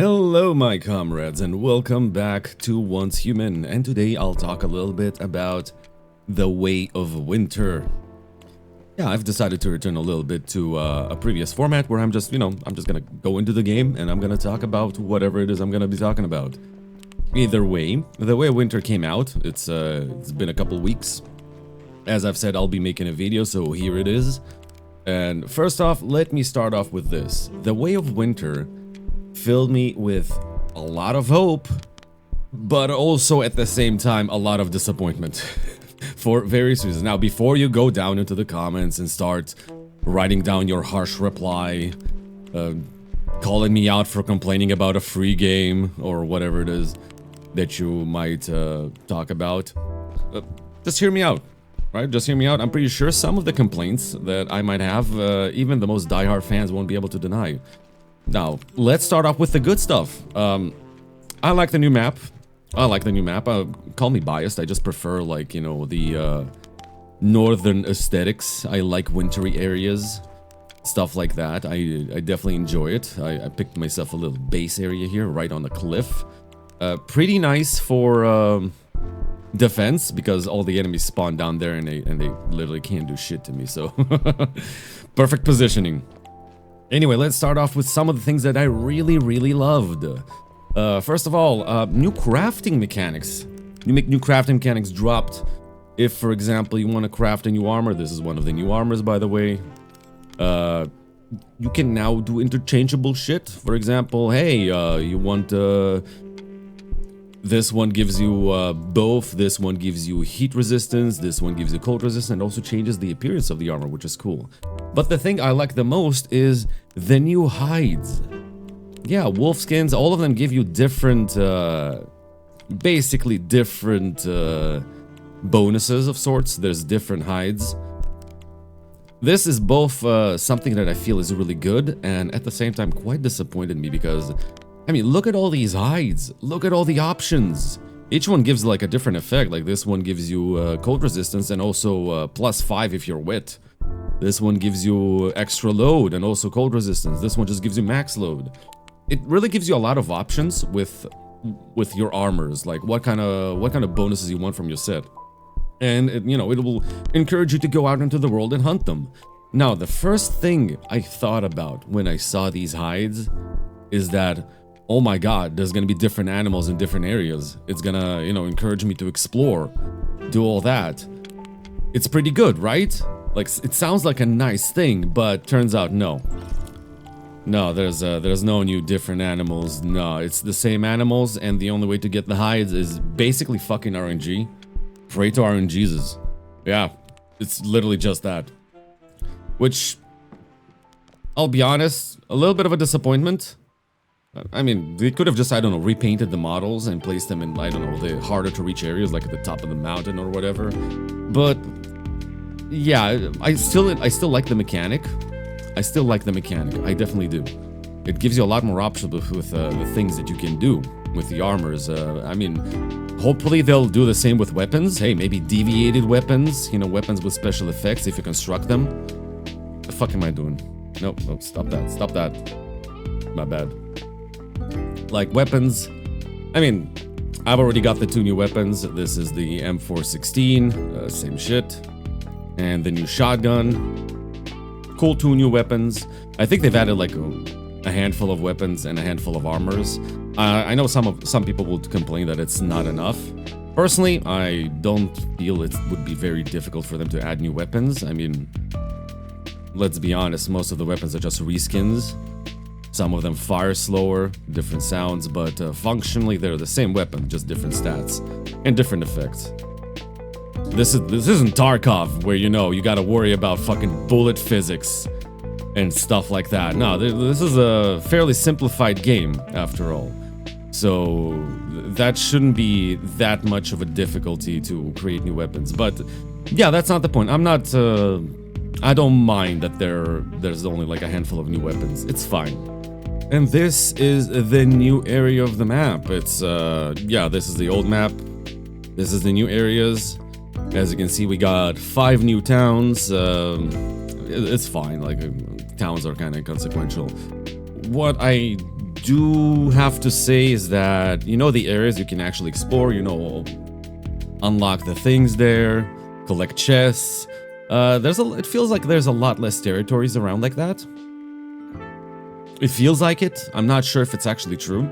Hello my comrades and welcome back to Once Human, and today I'll talk a little bit about the Way of Winter. Yeah, I've decided to return a little bit to a previous format where I'm just gonna go into the game and I'm gonna talk about whatever it is I'm gonna be talking about. Either way, the Way of Winter came out. It's been a couple weeks. As I've said, I'll be making a video, so here it is. And first off, let me start off with this. The Way of Winter filled me with a lot of hope, but also at the same time a lot of disappointment for various reasons. Now, before you go down into the comments and start writing down your harsh reply, calling me out for complaining about a free game or whatever it is that you might talk about, just hear me out. Right, just hear me out. I'm pretty sure some of the complaints that I might have, even the most diehard fans won't be able to deny. Now, let's start off with the good stuff. I like the new map. Call me biased. I just prefer, like, you know, the northern aesthetics. I like wintry areas, stuff like that. I definitely enjoy it. I picked myself a little base area here, right on the cliff. Pretty nice for defense, because all the enemies spawn down there and they literally can't do shit to me. So perfect positioning. Anyway, let's start off with some of the things that I really loved. First of all, new crafting mechanics. New crafting mechanics dropped. If, for example, you want to craft a new armor, this is one of the new armors, by the way. You can now do interchangeable shit. For example, hey, you want this one gives you both. This one gives you heat resistance. This one gives you cold resistance, and also changes the appearance of the armor, which is cool. But the thing I like the most is the new hides. Yeah, wolf skins, all of them give you different, basically different bonuses of sorts. There's different hides. This is both something that I feel is really good, and at the same time quite disappointed me, because I mean, look at all these hides. Look at all the options. Each one gives like a different effect. Like this one gives you cold resistance and also +5 if you're wet. This one gives you extra load and also cold resistance. This one just gives you max load. It really gives you a lot of options with your armors. Like what kind of bonuses you want from your set. And it will encourage you to go out into the world and hunt them. Now, the first thing I thought about when I saw these hides is that, oh my god, there's gonna be different animals in different areas. It's gonna, encourage me to explore, do all that. It's pretty good, right? Like, it sounds like a nice thing, but turns out no. No, there's no new different animals. No, it's the same animals, and the only way to get the hides is basically fucking RNG. Pray to RNGesus. Yeah, it's literally just that. Which, I'll be honest, a little bit of a disappointment. I mean, they could have just, I don't know, repainted the models and placed them in, I don't know, the harder to reach areas, like at the top of the mountain or whatever. But yeah, I still like the mechanic. I still like the mechanic. I definitely do. It gives you a lot more options with the things that you can do with the armors. I mean, hopefully they'll do the same with weapons. Hey, maybe deviated weapons, weapons with special effects if you construct them. What the fuck am I doing? No, stop that. My bad. Like weapons, I mean, I've already got the 2 new weapons. This is the M416, same shit, and the new shotgun. Cool 2 new weapons. I think they've added like a handful of weapons and a handful of armors. I know some people will complain that it's not enough. Personally, I don't feel it would be very difficult for them to add new weapons. I mean, let's be honest, most of the weapons are just reskins. Some of them fire slower, different sounds, but functionally they're the same weapon, just different stats and different effects. This isn't Tarkov, where you gotta worry about fucking bullet physics and stuff like that. No, this is a fairly simplified game after all, so that shouldn't be that much of a difficulty to create new weapons. But yeah, that's not the point. I don't mind that there's only like a handful of new weapons. It's fine. And this is the new area of the map. It's, yeah, this is the old map. This is the new areas. As you can see, we got 5 new towns. It's fine, like, towns are kind of inconsequential. What I do have to say is that, you know, the areas you can actually explore, you know, unlock the things there, collect chests. It feels like there's a lot less territories around like that. It feels like it. I'm not sure if it's actually true.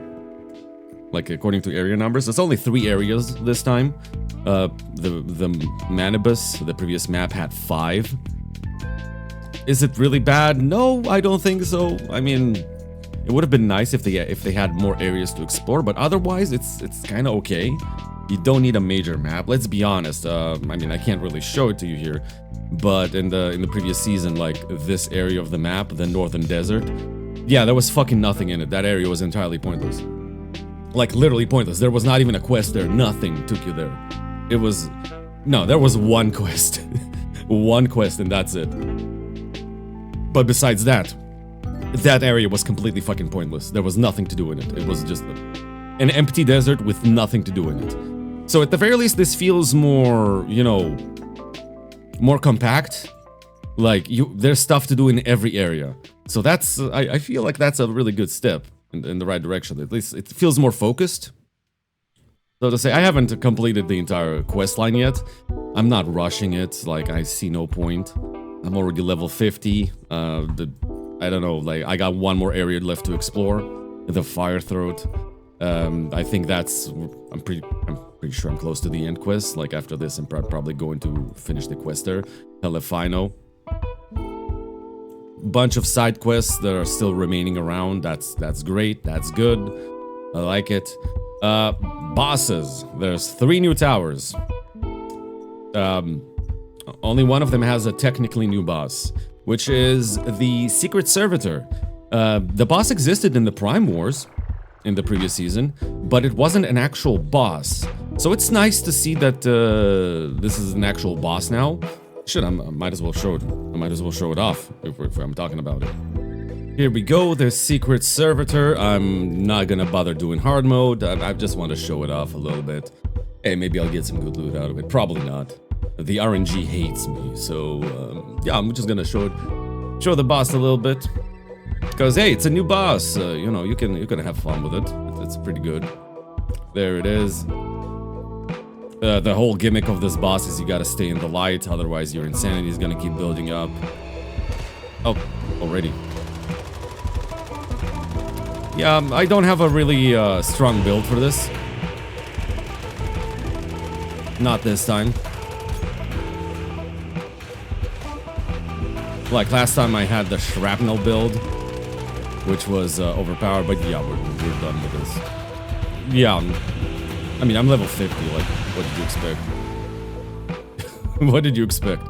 Like, according to area numbers, there's only 3 areas this time. The Manibus, the previous map, had 5. Is it really bad? No, I don't think so. I mean, it would have been nice if they had more areas to explore, but otherwise, it's kind of okay. You don't need a major map. Let's be honest. I mean, I can't really show it to you here, but in the previous season, like this area of the map, the Northern Desert, yeah, there was fucking nothing in it. That area was entirely pointless. Like, literally pointless. There was not even a quest there. Nothing took you there. It was... No, there was one quest. One quest, and that's it. But besides that, that area was completely fucking pointless. There was nothing to do in it. It was just an empty desert with nothing to do in it. So at the very least, this feels more, you know, more compact. Like, there's stuff to do in every area. So that's... I feel like that's a really good step in the right direction. At least it feels more focused. So to say, I haven't completed the entire quest line yet. I'm not rushing it. Like, I see no point. I'm already level 50. I don't know, like, I got one more area left to explore. The Fire Throat. I think that's... I'm pretty sure I'm close to the end quest. Like, after this, I'm probably going to finish the quest there. Telefino. Bunch of side quests that are still remaining around. That's great. That's good. I like it. Bosses. There's 3 new towers. Only one of them has a technically new boss, which is the Secret Servitor. The boss existed in the Prime Wars in the previous season, but it wasn't an actual boss. So it's nice to see that this is an actual boss now. Shit, I might as well show it. I might as well show it off if I'm talking about it. Here we go, the Secret Servitor. I'm not gonna bother doing hard mode. I just want to show it off a little bit. Hey, maybe I'll get some good loot out of it. Probably not. The RNG hates me, so yeah, I'm just gonna show the boss a little bit. Because hey, it's a new boss. You know, you can have fun with it. It's pretty good. There it is. The whole gimmick of this boss is you gotta stay in the light, otherwise your insanity is gonna keep building up. Oh, already. Yeah, I don't have a really strong build for this. Not this time. Like last time I had the shrapnel build, which was overpowered, but yeah, we're done with this. Yeah, I mean, I'm level 50, like, what did you expect? What did you expect?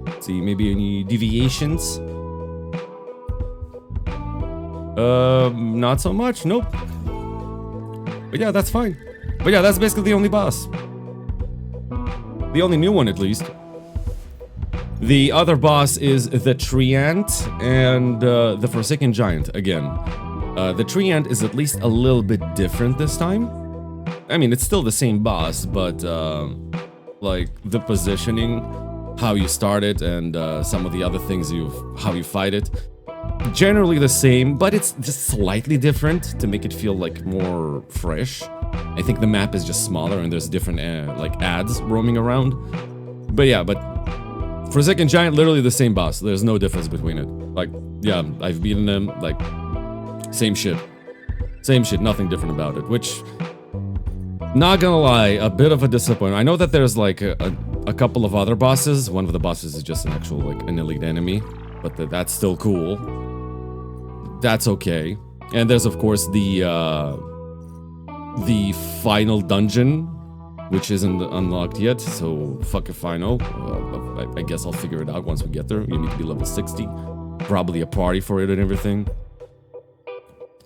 Let's see, maybe any deviations? Not so much, nope. But yeah, that's fine. But yeah, that's basically the only boss. The only new one, at least. The other boss is the Treant and the Forsaken Giant, again. The Treant is at least a little bit different this time. I mean, it's still the same boss, but like the positioning, how you start it, and some of the other things how you fight it, generally the same, but it's just slightly different to make it feel like more fresh. I think the map is just smaller and there's different like ads roaming around. But yeah, but Forsaken Giant, literally the same boss. There's no difference between it. Like, yeah, I've beaten them, like, same shit. Same shit, nothing different about it, which, not gonna lie, a bit of a disappointment. I know that there's like a couple of other bosses. One of the bosses is just an actual, like, an elite enemy, but that's still cool. That's okay. And there's, of course, the final dungeon, which isn't unlocked yet, so fuck if I know. I guess I'll figure it out once we get there. You need to be level 60. Probably a party for it and everything.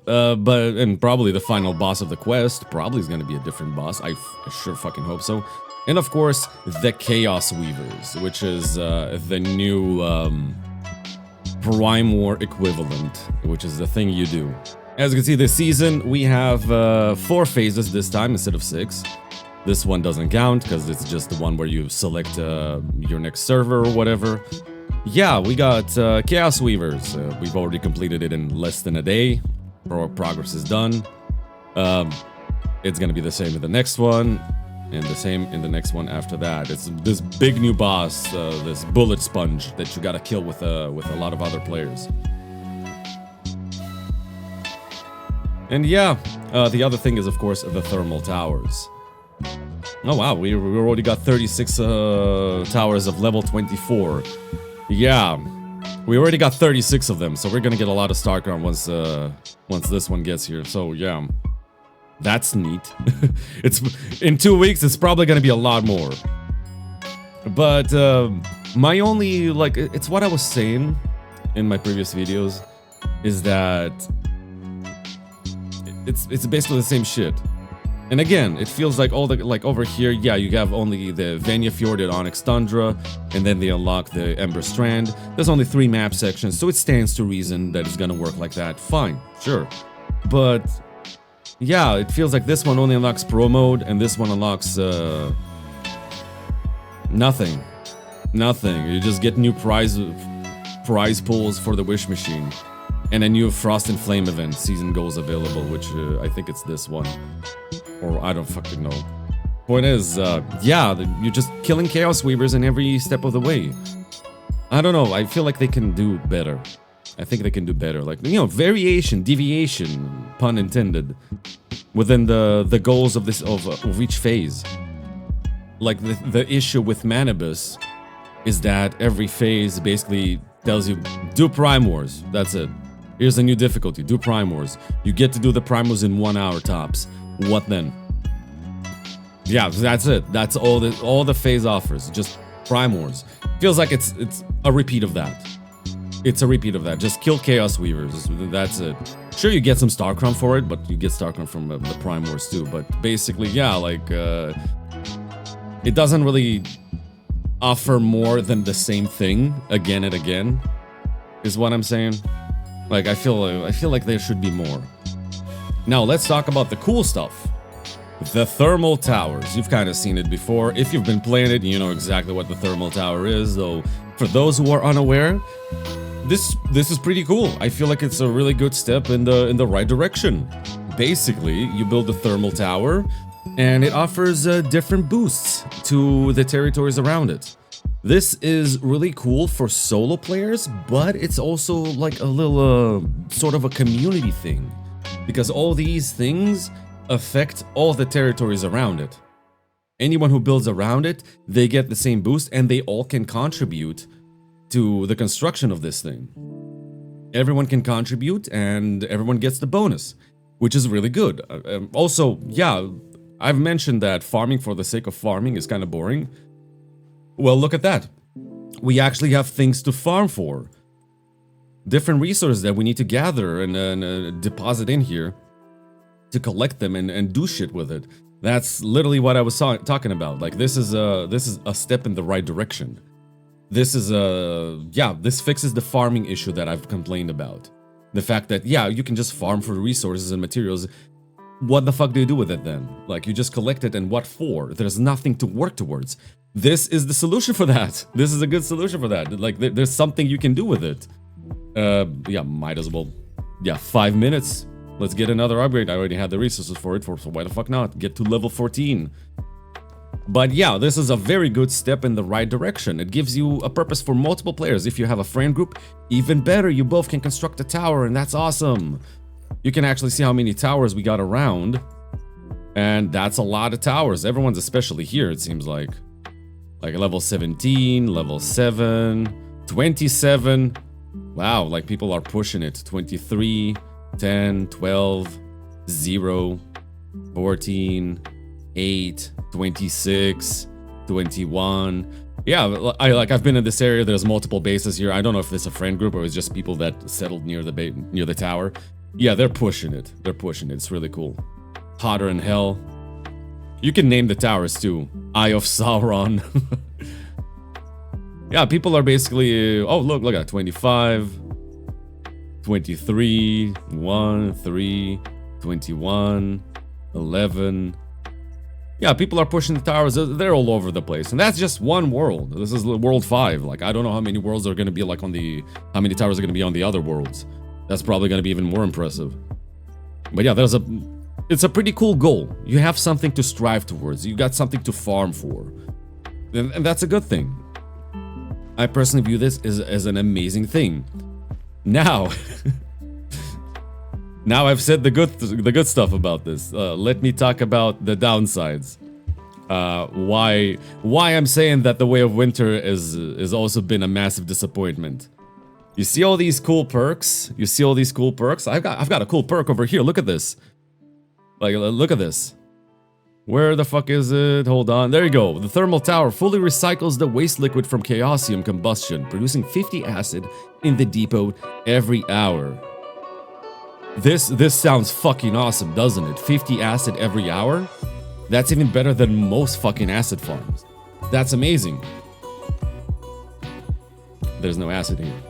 And probably the final boss of the quest probably is gonna be a different boss. I sure fucking hope so. And of course, the Chaos Weavers, which is the new Prime War equivalent, which is the thing you do. As you can see, this season we have 4 phases this time instead of 6. This one doesn't count because it's just the one where you select your next server or whatever. Yeah, we got Chaos Weavers. We've already completed it in less than a day. progress is done. It's gonna be the same in the next one, and the same in the next one after that. It's this big new boss, this bullet sponge that you gotta kill with a lot of other players. And yeah, the other thing is, of course, the thermal towers. Oh wow, we already got 36 towers of level 24. Yeah, we already got 36 of them, so we're gonna get a lot of StarCrown once this one gets here. So yeah, that's neat. It's in 2 weeks. It's probably gonna be a lot more. But my only it's what I was saying in my previous videos is that it's basically the same shit. And again, it feels like all the over here, yeah, you have only the Venya Fjord and Onyx Tundra, and then they unlock the Ember Strand. There's only 3 map sections, so it stands to reason that it's gonna work like that. Fine, sure. But yeah, it feels like this one only unlocks Pro Mode, and this one unlocks nothing. Nothing. You just get new prize pools for the Wish Machine. And a new Frost and Flame event, season goals available, which I think it's this one. Or I don't fucking know. Point is, yeah, you're just killing Chaos Weavers in every step of the way. I don't know, I feel like they can do better. I think they can do better. Like, you know, variation, deviation, pun intended, within the goals of this of each phase. Like, the issue with Manibus is that every phase basically tells you, do Prime Wars, that's it. Here's a new difficulty, do Prime Wars. You get to do the Prime Wars in 1 hour tops. What then? Yeah, that's it. That's all the phase offers, just Prime Wars. Feels like it's a repeat of that. It's a repeat of that. Just kill Chaos Weavers, that's it. Sure, you get some StarCrown for it, but you get StarCrown from the Prime Wars too. But basically, yeah, like, it doesn't really offer more than the same thing again and again, is what I'm saying. Like, I feel like there should be more. Now, let's talk about the cool stuff. The Thermal Towers. You've kind of seen it before. If you've been playing it, you know exactly what the Thermal Tower is, though for those who are unaware, this is pretty cool. I feel like it's a really good step in the right direction. Basically, you build a Thermal Tower, and it offers different boosts to the territories around it. This is really cool for solo players, but it's also like a little sort of a community thing, because all these things affect all the territories around it. Anyone who builds around it, they get the same boost, and they all can contribute to the construction of this thing. Everyone can contribute, and everyone gets the bonus, which is really good. Also, yeah, I've mentioned that farming for the sake of farming is kind of boring. Well, look at that. We actually have things to farm for. Different resources that we need to gather and deposit in here to collect them and do shit with it. That's literally what I was talking about. Like, this is a step in the right direction. This is this fixes the farming issue that I've complained about. The fact that, yeah, you can just farm for resources and materials. What the fuck do you do with it then? Like, you just collect it, and what for? There's nothing to work towards. This is the solution for that. This is a good solution for that. Like, there's something you can do with it. Yeah, might as well. Yeah, 5 minutes. Let's get another upgrade. I already had the resources for it, so why the fuck not? Get to level 14. But yeah, this is a very good step in the right direction. It gives you a purpose for multiple players. If you have a friend group, even better. You both can construct a tower, and that's awesome. You can actually see how many towers we got around. And that's a lot of towers. Everyone's especially here, it seems like. Like level 17, level 7, 27. Wow, like people are pushing it. 23, 10, 12, 0, 14, 8, 26, 21. Yeah, I've been in this area. There's multiple bases here. I don't know if it's a friend group or it's just people that settled near the tower. Yeah, they're pushing it. They're pushing it. It's really cool. Hotter than hell. You can name the towers too. Eye of Sauron. Yeah, people are basically... oh, look at 25, 23, 1, 3, 21, 11. Yeah, people are pushing the towers. They're all over the place. And that's just one world. This is world 5. Like, I don't know how many worlds are going to be like on the... how many towers are going to be on the other worlds. That's probably going to be even more impressive. But yeah, it's a pretty cool goal. You have something to strive towards. You got something to farm for. And that's a good thing. I personally view this as an amazing thing. Now, now I've said the good stuff about this. Let me talk about the downsides. Why I'm saying that the Way of Winter is also been a massive disappointment. You see all these cool perks? You see all these cool perks? I've got a cool perk over here. Look at this. Like, look at this. Where the fuck is it? Hold on. There you go. The thermal tower fully recycles the waste liquid from Chaosium combustion, producing 50 acid in the depot every hour. This sounds fucking awesome, doesn't it? 50 acid every hour? That's even better than most fucking acid farms. That's amazing. There's no acid here.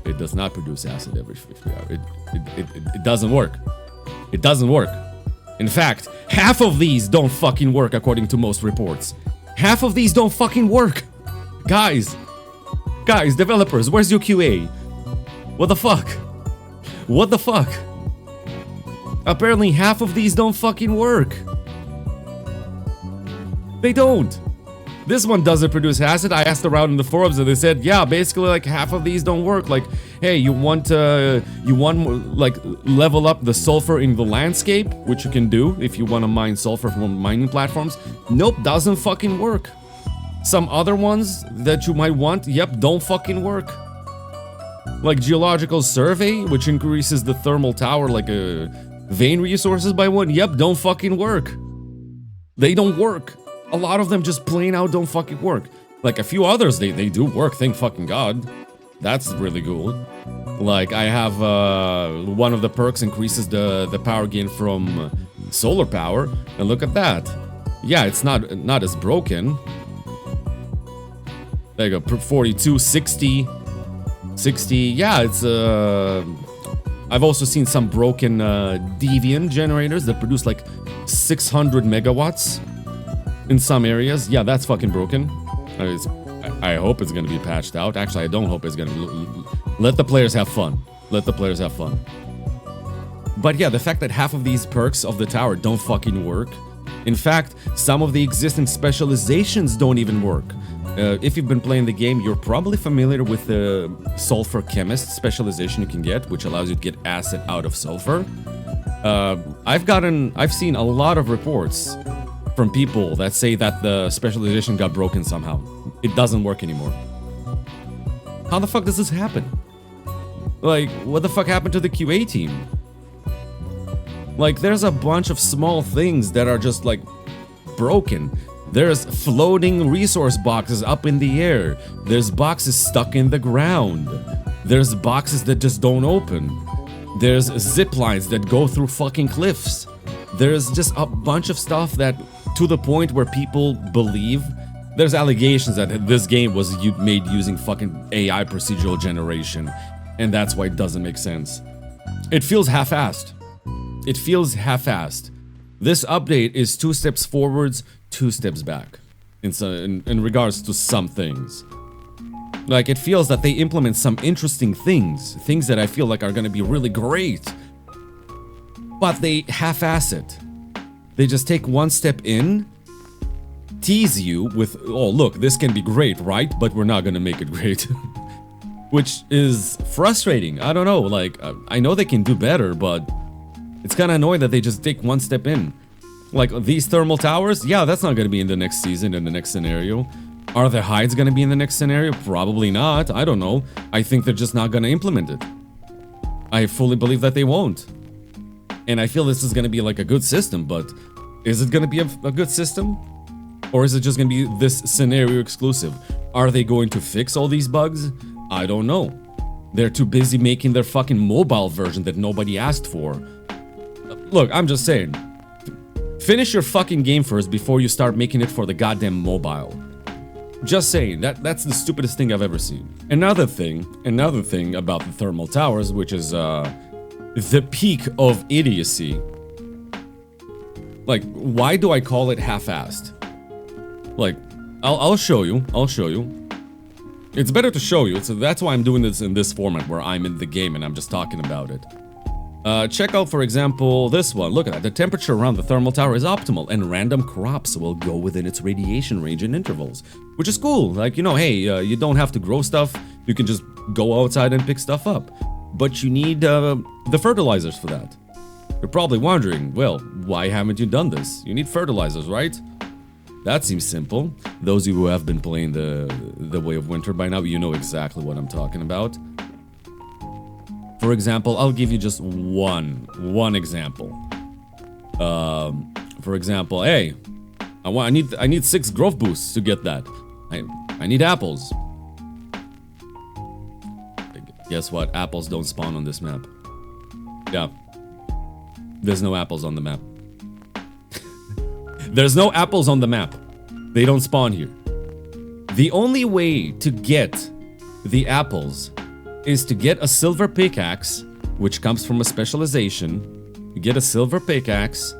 It does not produce acid every 50 hours. It doesn't work. It doesn't work. In fact, half of these don't fucking work according to most reports. Half of these don't fucking work. Guys, developers, where's your QA? What the fuck? What the fuck? Apparently half of these don't fucking work. They don't. This one doesn't produce acid. I asked around in the forums and they said, yeah, basically like half of these don't work. Like, hey, you want like level up the sulfur in the landscape, which you can do if you want to mine sulfur from mining platforms. Nope, doesn't fucking work. Some other ones that you might want, yep, don't fucking work. Like geological survey, which increases the thermal tower like vein resources by 1, yep, don't fucking work. They don't work. A lot of them just plain out don't fucking work. Like a few others, they do work, thank fucking god. That's really cool. Like I have one of the perks increases the power gain from solar power, and look at that. Yeah, it's not as broken. There you go, 42, 60, 60. Yeah, it's I've also seen some broken Deviant generators that produce like 600 megawatts. In some areas, yeah, that's fucking broken. I hope it's gonna be patched out. Actually, I don't hope it's gonna be. Let the players have fun. Let the players have fun. But yeah, the fact that half of these perks of the tower don't fucking work. In fact, some of the existing specializations don't even work. If you've been playing the game, you're probably familiar with the Sulfur Chemist specialization you can get, which allows you to get acid out of sulfur. I've seen a lot of reports from people that say that the specialization got broken somehow. It doesn't work anymore. How the fuck does this happen? Like, what the fuck happened to the QA team? Like, there's a bunch of small things that are just, like, broken. There's floating resource boxes up in the air. There's boxes stuck in the ground. There's boxes that just don't open. There's zip lines that go through fucking cliffs. There's just a bunch of stuff that, to the point where people believe, there's allegations that this game was made using fucking AI procedural generation, and that's why it doesn't make sense. It feels half-assed. It feels half-assed. This update is 2 steps forwards, 2 steps back, in regards to some things. Like, it feels that they implement some interesting things that I feel like are gonna be really great, but they half-ass it. They just take 1 step in, tease you with, oh look, this can be great, right? But we're not gonna make it great. Which is frustrating. I don't know, like, I know they can do better, but it's kinda annoying that they just take 1 step in. Like, these thermal towers, yeah, that's not gonna be in the next season, in the next scenario. Are the hides gonna be in the next scenario? Probably not, I don't know. I think they're just not gonna implement it. I fully believe that they won't. And I feel this is gonna be like a good system, but is it gonna be a good system? Or is it just gonna be this scenario exclusive? Are they going to fix all these bugs? I don't know. They're too busy making their fucking mobile version that nobody asked for. Look, I'm just saying. Finish your fucking game first before you start making it for the goddamn mobile. Just saying, that's the stupidest thing I've ever seen. Another thing about the thermal towers, which is the peak of idiocy. Like, why do I call it half-assed? Like, I'll show you. It's better to show you. So that's why I'm doing this in this format where I'm in the game and I'm just talking about it. Check out, for example, this one. Look at that. The temperature around the thermal tower is optimal, and random crops will go within its radiation range in intervals, which is cool. Like, you know, hey, you don't have to grow stuff. You can just go outside and pick stuff up. But you need the fertilizers for that. You're probably wondering, well, why haven't you done this? You need fertilizers, right? That seems simple. Those of you who have been playing the Way of Winter by now, you know exactly what I'm talking about. For example, I'll give you just one example. For example, hey, I need 6 growth boosts to get that. I need apples. Guess what? Apples don't spawn on this map. Yeah. There's no apples on the map. There's no apples on the map. They don't spawn here. The only way to get the apples is to get a silver pickaxe, which comes from a specialization. You get a silver pickaxe,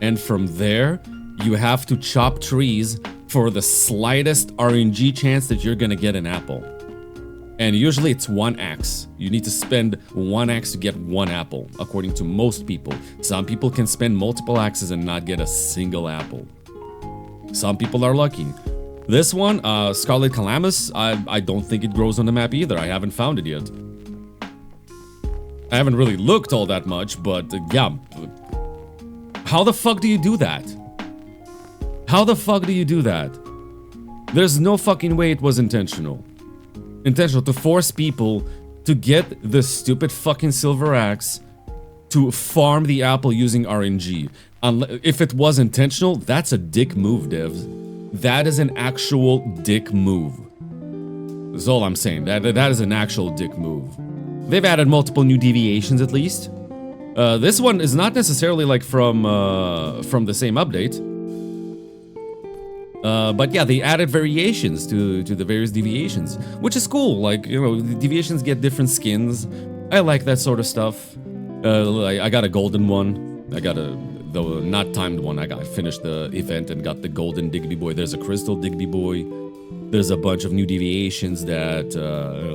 and from there, you have to chop trees for the slightest RNG chance that you're gonna get an apple. And usually it's 1 axe. You need to spend 1 axe to get 1 apple, according to most people. Some people can spend multiple axes and not get a single apple. Some people are lucky. This one, Scarlet Calamus, I don't think it grows on the map either. I haven't found it yet. I haven't really looked all that much, but yeah. How the fuck do you do that? How the fuck do you do that? There's no fucking way it was intentional. Intentional to force people to get the stupid fucking silver axe to farm the apple using RNG. If it was intentional, that's a dick move, devs. That is an actual dick move. That's all I'm saying. That is an actual dick move. They've added multiple new deviations at least. This one is not necessarily like from the same update. But yeah, they added variations to the various deviations, which is cool. Like, you know, the deviations get different skins. I like that sort of stuff. I got a golden one. I got the not timed one. I finished the event and got the golden Digby Boy. There's a crystal Digby Boy. There's a bunch of new deviations that,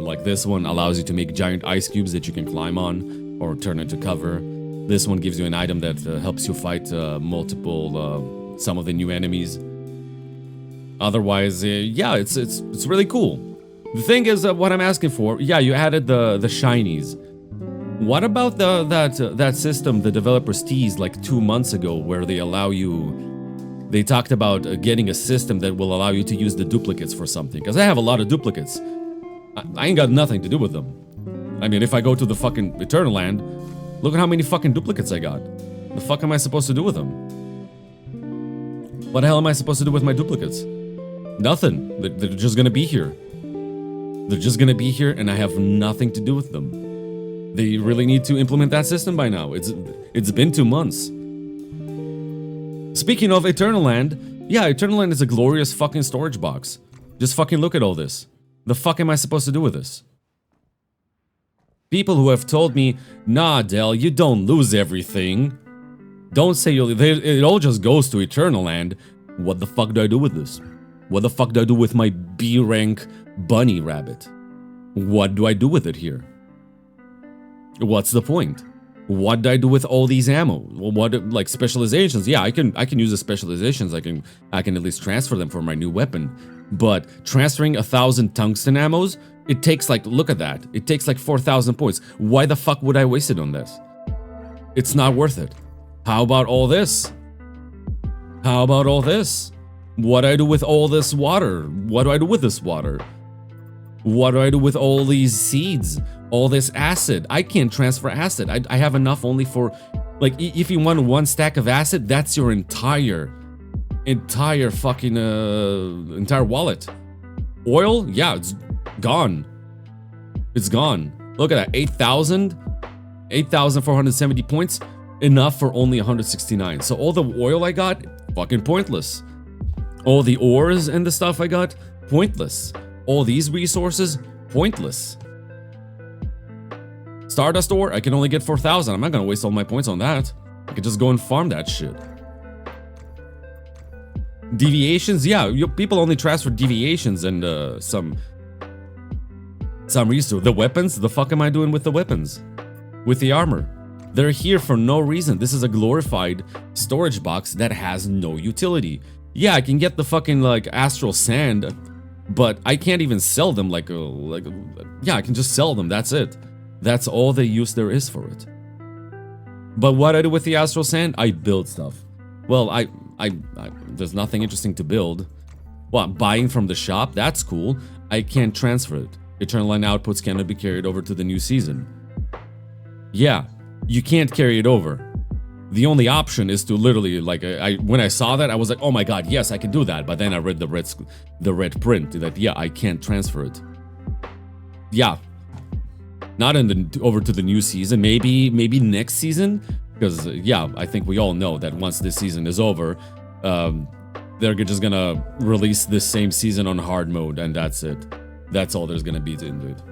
like this one, allows you to make giant ice cubes that you can climb on or turn into cover. This one gives you an item that helps you fight some of the new enemies. Otherwise, yeah, it's really cool. The thing is, what I'm asking for, yeah, you added the shinies. What about that system the developers teased like 2 months ago, where they allow you? They talked about getting a system that will allow you to use the duplicates for something. Because I have a lot of duplicates. I ain't got nothing to do with them. I mean, if I go to the fucking Eternal Land, look at how many fucking duplicates I got. The fuck am I supposed to do with them? What the hell am I supposed to do with my duplicates? Nothing. They're just gonna be here. They're just gonna be here, and I have nothing to do with them. They really need to implement that system by now. It's been 2 months. Speaking of Eternal Land, yeah, Eternal Land is a glorious fucking storage box. Just fucking look at all this. The fuck am I supposed to do with this? People who have told me, nah, Del, you don't lose everything. Don't say it all just goes to Eternal Land. What the fuck do I do with this? What the fuck do I do with my B rank bunny rabbit? What do I do with it here? What's the point? What do I do with all these ammo? What, like, specializations? Yeah, I can use the specializations. I can at least transfer them for my new weapon. But transferring 1,000 tungsten ammos, it takes like, look at that. It takes like 4,000 points. Why the fuck would I waste it on this? It's not worth it. How about all this? How about all this? What do I do with all this water? What do I do with this water? What do I do with all these seeds? All this acid? I can't transfer acid. I have enough only for, like, if you want 1 stack of acid, that's your entire fucking, entire wallet. Oil? Yeah, it's gone. It's gone. Look at that, 8,470 points. Enough for only 169. So all the oil I got, fucking pointless. All the ores and the stuff I got, pointless. All these resources, pointless. Stardust ore, I can only get 4,000. I'm not gonna waste all my points on that. I could just go and farm that shit. Deviations, yeah, people only transfer deviations and some some reason. The weapons? The fuck am I doing with the weapons? With the armor? They're here for no reason. This is a glorified storage box that has no utility. Yeah, I can get the fucking like astral sand, but I can't even sell them yeah, I can just sell them. That's it. That's all the use there is for it. But what I do with the astral sand, I build stuff. Well, I there's nothing interesting to build. Well, buying from the shop, that's cool. I can't transfer it. Eternal Line outputs cannot be carried over to the new season. Yeah, you can't carry it over. The only option is to literally, like, when I saw that, I was like, oh my god, yes, I can do that. But then I read the red print that, yeah, I can't transfer it. Yeah. Not over to the new season, maybe next season, because yeah, I think we all know that once this season is over, they're just gonna release this same season on hard mode, and that's it. That's all there's gonna be to it.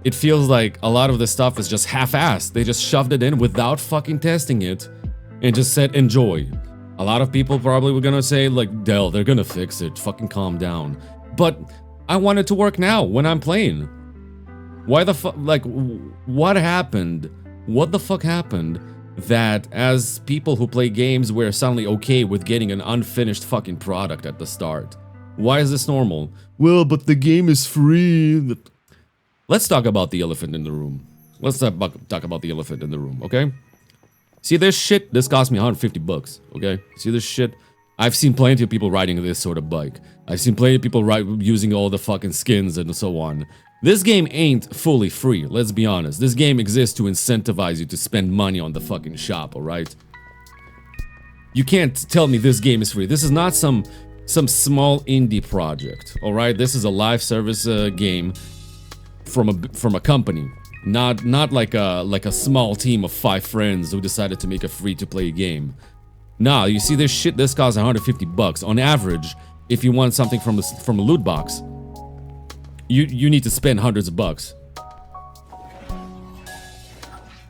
It feels like a lot of the stuff is just half-assed. They just shoved it in without fucking testing it, and just said enjoy. A lot of people probably were gonna say like, Dell, they're gonna fix it. Fucking calm down. But I want it to work now when I'm playing. Why the fuck, like, what happened? What the fuck happened that as people who play games, we're suddenly okay with getting an unfinished fucking product at the start? Why is this normal? Well, but the game is free. Let's talk about the elephant in the room. Let's talk about the elephant in the room, okay? See this shit? This cost me 150 bucks, okay? See this shit? I've seen plenty of people riding this sort of bike. I've seen plenty of people using all the fucking skins and so on. This game ain't fully free, let's be honest. This game exists to incentivize you to spend money on the fucking shop, alright? You can't tell me this game is free. This is not some small indie project, alright? This is a live service game from a company. Not like a small team of 5 friends who decided to make a free-to-play game. Nah, you see this shit, this costs 150 bucks. On average, if you want something from a loot box, you need to spend hundreds of bucks.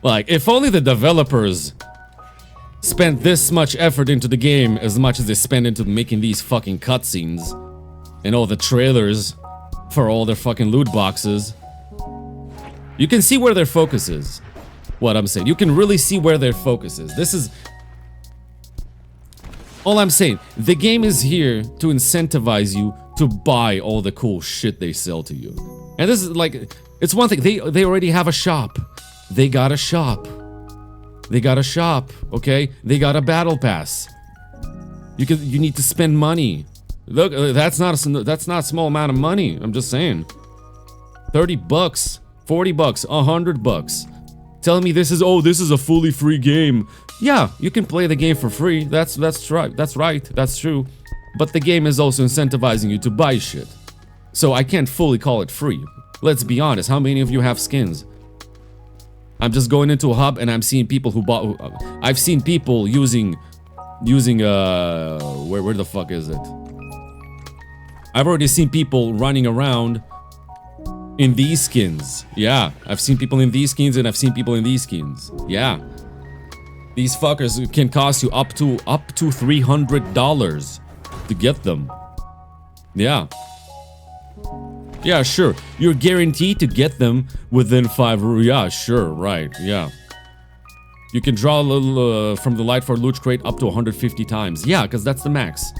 Like, if only the developers spent this much effort into the game as much as they spend into making these fucking cutscenes and all the trailers for all their fucking loot boxes. You can see where their focus is. What I'm saying. You can really see where their focus is. This is all I'm saying. The game is here to incentivize you to buy all the cool shit they sell to you. And this is like, it's one thing, they already have a shop. They got a shop. They got a shop, okay? They got a battle pass. You need to spend money. Look, that's not a small amount of money. I'm just saying. 30 bucks, 40 bucks, 100 bucks. Telling me this is a fully free game. Yeah, you can play the game for free. That's right. That's true. But the game is also incentivizing you to buy shit. So I can't fully call it free. Let's be honest, how many of you have skins? I'm just going into a hub and I'm seeing people who bought... I've seen people using where the fuck is it? I've already seen people running around in these skins. Yeah, I've seen people in these skins and I've seen people in these skins. Yeah. These fuckers can cost you up to $300 to get them. Yeah. Yeah, sure. You're guaranteed to get them within 5... Yeah, sure, right, yeah. You can draw a little from the Light for Loot Crate up to 150 times. Yeah, because that's the max.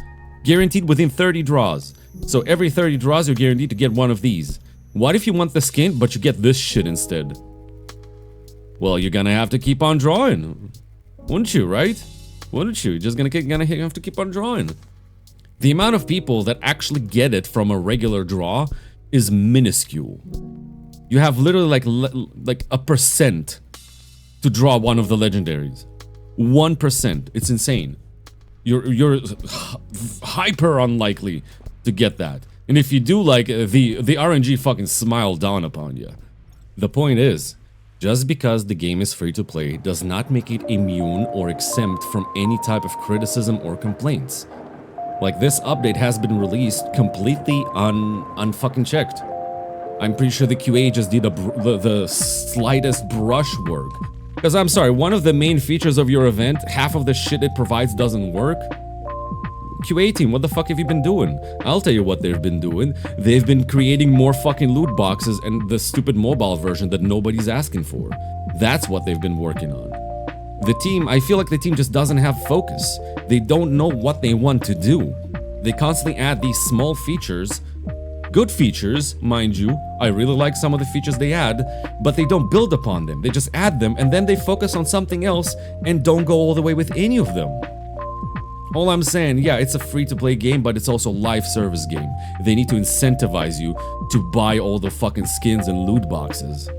Guaranteed within 30 draws. So every 30 draws, you're guaranteed to get one of these. What if you want the skin, but you get this shit instead? Well, you're gonna have to keep on drawing. Wouldn't you, right? Wouldn't you? You're just gonna have to keep on drawing. The amount of people that actually get it from a regular draw is minuscule. You have literally like a percent to draw one of the legendaries. 1%. It's insane. You're hyper unlikely to get that. And if you do, like, the RNG fucking smile down upon you. The point is, just because the game is free to play does not make it immune or exempt from any type of criticism or complaints. Like, this update has been released completely unfucking checked. I'm pretty sure the QA just did the slightest brushwork. Because I'm sorry, one of the main features of your event, half of the shit it provides doesn't work. QA team, what the fuck have you been doing? I'll tell you what they've been doing. They've been creating more fucking loot boxes and the stupid mobile version that nobody's asking for. That's what they've been working on. The team, I feel like the team just doesn't have focus. They don't know what they want to do. They constantly add these small features, good features, mind you. I really like some of the features they add, but they don't build upon them. They just add them and then they focus on something else and don't go all the way with any of them. All I'm saying, yeah, it's a free-to-play game, but it's also a live service game. They need to incentivize you to buy all the fucking skins and loot boxes.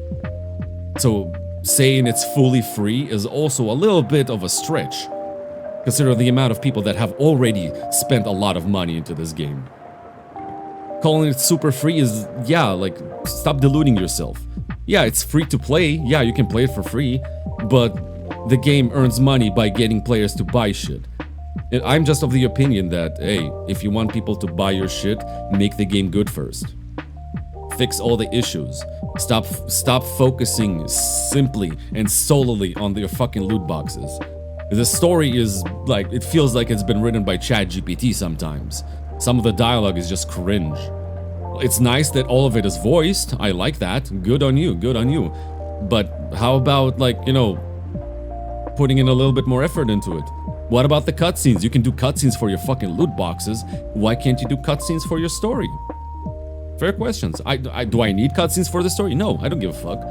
So saying it's fully free is also a little bit of a stretch. Consider the amount of people that have already spent a lot of money into this game. Calling it super free is, yeah, like, stop deluding yourself. Yeah, it's free to play. Yeah, you can play it for free, but the game earns money by getting players to buy shit. And I'm just of the opinion that, hey, if you want people to buy your shit, make the game good first. Fix all the issues. Stop focusing simply and solely on your fucking loot boxes. The story is like, it feels like it's been written by ChatGPT sometimes. Some of the dialogue is just cringe. It's nice that all of it is voiced. I like that. Good on you, good on you. But how about, like, you know, putting in a little bit more effort into it? What about the cutscenes? You can do cutscenes for your fucking loot boxes. Why can't you do cutscenes for your story? Fair questions. Do I need cutscenes for the story? No, I don't give a fuck.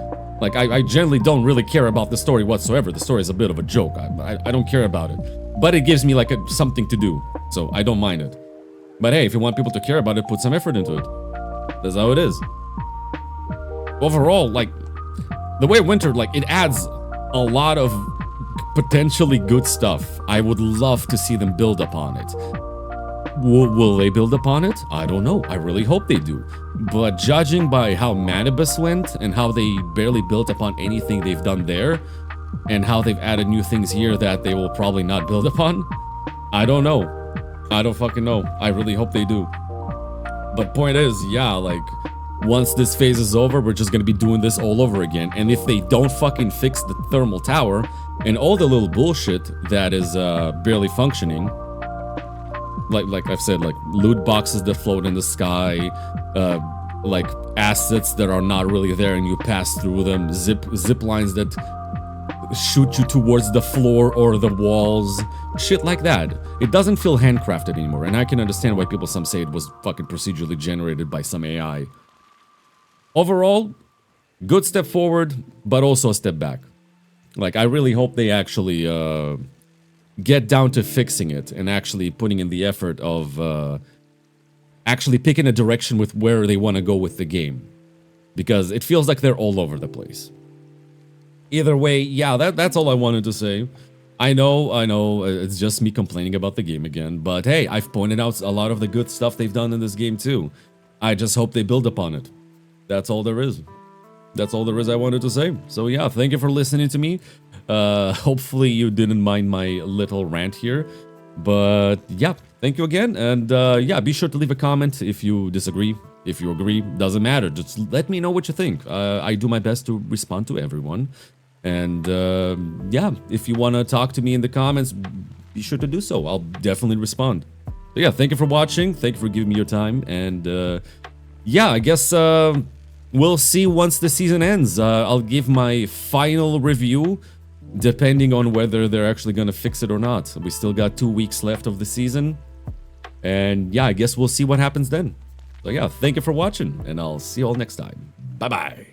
Like, I generally don't really care about the story whatsoever. The story is a bit of a joke. I don't care about it. But it gives me, like, something to do. So I don't mind it. But hey, if you want people to care about it, put some effort into it. That's how it is. Overall, like, the way Winter, like, it adds a lot of potentially good stuff. I would love to see them build upon it. Will they build upon it? I don't know. I really hope they do. But judging by how Manibus went and how they barely built upon anything they've done there, and how they've added new things here that they will probably not build upon, I don't know. I don't fucking know. I really hope they do. But point is, yeah, like, once this phase is over, we're just gonna be doing this all over again. And if they don't fucking fix the thermal tower and all the little bullshit that is barely functioning, like I've said, like loot boxes that float in the sky, like assets that are not really there and you pass through them, zip lines that shoot you towards the floor or the walls, shit like that. It doesn't feel handcrafted anymore, and I can understand why some say it was fucking procedurally generated by some AI. Overall, good step forward, but also a step back. Like, I really hope they actually get down to fixing it and actually putting in the effort of actually picking a direction with where they want to go with the game. Because it feels like they're all over the place. Either way, yeah, that's all I wanted to say. I know, it's just me complaining about the game again, but hey, I've pointed out a lot of the good stuff they've done in this game too. I just hope they build upon it. That's all there is. That's all there is I wanted to say. So yeah, thank you for listening to me. Hopefully you didn't mind my little rant here. But yeah, thank you again. And yeah, be sure to leave a comment if you disagree. If you agree, doesn't matter. Just let me know what you think. I do my best to respond to everyone. And yeah, if you want to talk to me in the comments, be sure to do so. I'll definitely respond. So yeah, thank you for watching. Thank you for giving me your time. And yeah, I guess we'll see once the season ends. I'll give my final review, depending on whether they're actually going to fix it or not. We still got 2 weeks left of the season. And yeah, I guess we'll see what happens then. So yeah, thank you for watching, and I'll see you all next time. Bye-bye.